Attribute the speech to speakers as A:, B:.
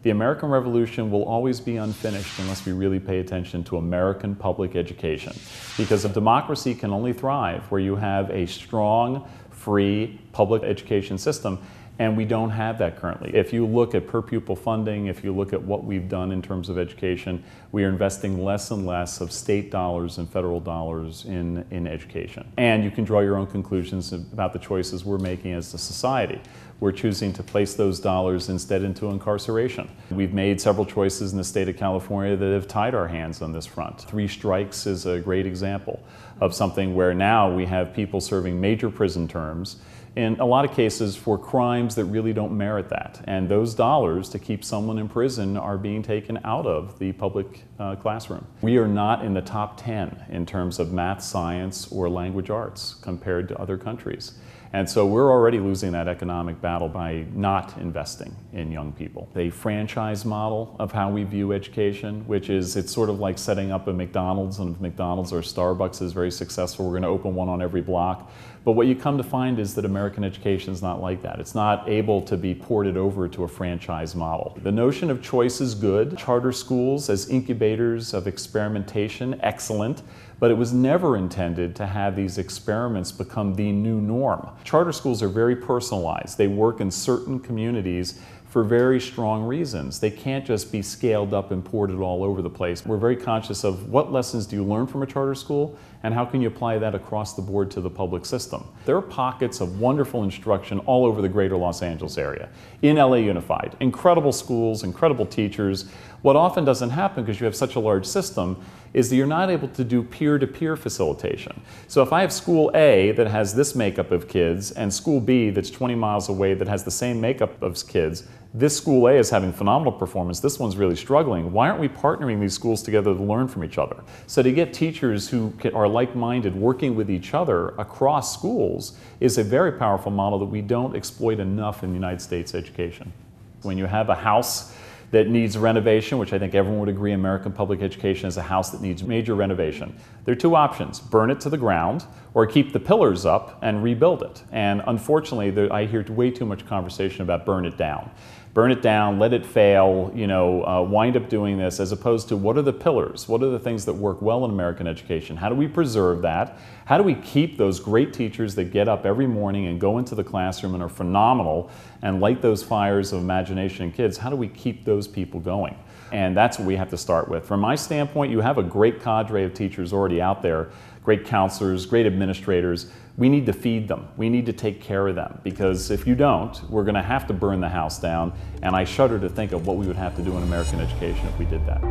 A: The American Revolution will always be unfinished unless we really pay attention to American public education. Because a democracy can only thrive where you have a strong, free public education system, and we don't have that currently. If you look at per pupil funding, if you look at what we've done in terms of education, we are investing less and less of state dollars and federal dollars in education. And you can draw your own conclusions about the choices we're making as a society. We're choosing to place those dollars instead into incarceration. We've made several choices in the state of California that have tied our hands on this front. 3 strikes is a great example of something where now we have people serving major prison terms, in a lot of cases for crimes that really don't merit that. And those dollars to keep someone in prison are being taken out of the public classroom. We are not in the top 10 in terms of math, science, or language arts compared to other countries. And so we're already losing that economic battle by not investing in young people. A franchise model of how we view education, which is, it's sort of like setting up a McDonald's, and if McDonald's or Starbucks is very successful, we're going to open one on every block. But what you come to find is that American education is not like that. It's not able to be ported over to a franchise model. The notion of choice is good. Charter schools as incubators of experimentation, excellent, but it was never intended to have these experiments become the new norm. Charter schools are very personalized. They work in certain communities for very strong reasons. They can't just be scaled up and ported all over the place. We're very conscious of what lessons do you learn from a charter school and how can you apply that across the board to the public system. There are pockets of wonderful instruction all over the greater Los Angeles area. In LA Unified, incredible schools, incredible teachers. What often doesn't happen because you have such a large system is that you're not able to do peer-to-peer facilitation. So if I have school A that has this makeup of kids and school B that's 20 miles away that has the same makeup of kids, this school A is having phenomenal performance, this one's really struggling. Why aren't we partnering these schools together to learn from each other? So to get teachers who are like-minded working with each other across schools is a very powerful model that we don't exploit enough in the United States education. When you have a house that needs renovation, which I think everyone would agree American public education is a house that needs major renovation. There are 2 options: burn it to the ground or keep the pillars up and rebuild it. And unfortunately, I hear way too much conversation about burn it down. Burn it down, let it fail, wind up doing this, as opposed to what are the pillars? What are the things that work well in American education? How do we preserve that? How do we keep those great teachers that get up every morning and go into the classroom and are phenomenal and light those fires of imagination in kids? How do we keep those people going? And that's what we have to start with. From my standpoint, you have a great cadre of teachers already out there, great counselors, great administrators. We need to feed them. We need to take care of them, because if you don't, we're going to have to burn the house down, and I shudder to think of what we would have to do in American education if we did that.